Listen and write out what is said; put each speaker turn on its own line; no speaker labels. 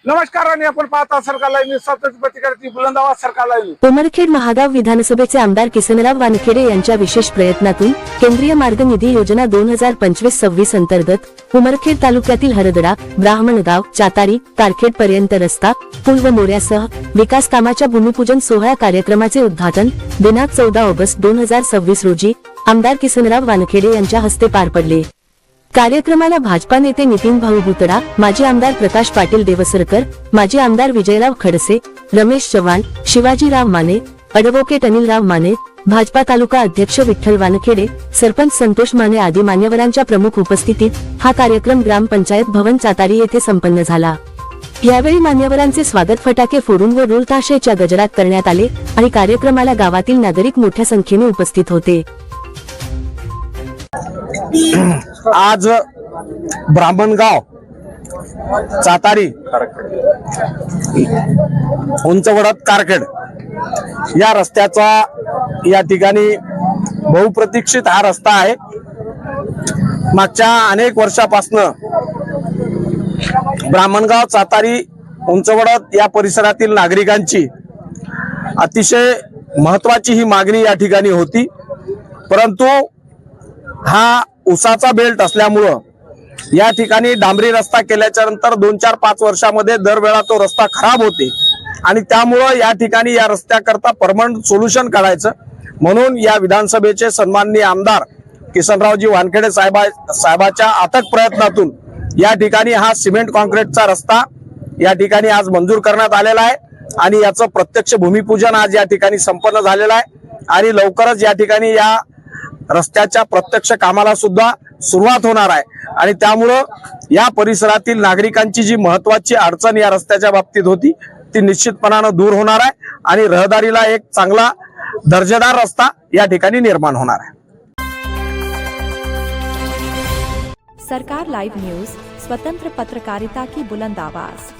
नमस्कार आणि आपण पाहता सरकार लाईव्ह सतत प्रतिकारती बुलंद आवाज सरकार लाईव्ह।
उमरखेड महागाव विधानसभेचे आमदार किसनराव वानखेडे यांच्या विशेष प्रयत्नातून केंद्रीय मार्ग निधी योजना 2025-26 अंतर्गत उमरखेड तालुक्यातील हरदडा, ब्राह्मणगाव, चातारी, कारखेड पर्यंत रस्ता, पूल व मोऱ्यासह विकास कामाच्या भूमिपूजन सोहळा कार्यक्रमाचे उद्घाटन दिनांक 14 ऑगस्ट 2026 रोजी आमदार किसनराव वानखेडे यांच्या हस्ते पार पडले। कार्यक्रमाला भाजपा नेते नितीन भाऊ भुतडा, माजी आमदार प्रकाश पाटील देवसरकर, माजी आमदार विजयराव खडसे, रमेश चव्हाण, शिवाजीराव माने, अॅडव्होकेट अनिलराव माने, भाजपा तालुका अध्यक्ष विठ्ठल वानखेडे, सरपंच संतोष माने आदी मान्यवरांच्या प्रमुख उपस्थितीत हा कार्यक्रम ग्रामपंचायत भवन चातारी येथे संपन्न झाला। यावेळी मान्यवरांचे स्वागत फटाके फोडून व ढोल ताशेच्या गजरात करण्यात आले आणि कार्यक्रमाला गावातील नागरिक मोठ्या संख्येने उपस्थित होते।
आज ब्राह्मणगाव, चातारी, उंचवडत, कारखेड या रस्त्याचा या ठिकाणी बहुप्रतीक्षित हा रस्ता आहे। मागच्या अनेक वर्षापासून ब्राह्मणगाव, चातारी, उंचवडत या परिसरातील नागरिकांची अतिशय महत्वाची ही मागणी या ठिकाणी होती, परंतु हा उसाचा बेल्ट असल्यामुळं या ठिकाणी डांबरी रस्ता केल्याच्या नंतर 2-4-5 वर्षामध्ये दरवेळा तो रस्ता खराब होते आणि त्यामुळं या ठिकाणी या रस्त्याकरता परमनंट सोल्युशन काढायचं म्हणून या विधानसभेचे सन्माननीय आमदार किसनरावजी वानखेडे साहेबाच्या अथक प्रयत्नातून या ठिकाणी हा सिमेंट कॉन्क्रीटचा रस्ता या ठिकाणी आज मंजूर करण्यात आलेला आहे आणि याचं प्रत्यक्ष भूमिपूजन आज या ठिकाणी संपन्न झालेलं आहे आणि लवकरच या ठिकाणी या रस्त्याच्या प्रत्यक्ष कामाला सुद्धा सुरुवात होणार आहे आणि त्यामुळं या परिसरातील नागरिकांची जी महत्वाची अडचण या रस्त्याच्या बाबतीत होती ती निश्चितपणानं दूर होणार आहे आणि रहदारीला एक चांगला दर्जेदार रस्ता या ठिकाणी निर्माण होणार आहे।
सरकार लाइव न्यूज, स्वतंत्र पत्रकारिता की बुलंद आवाज।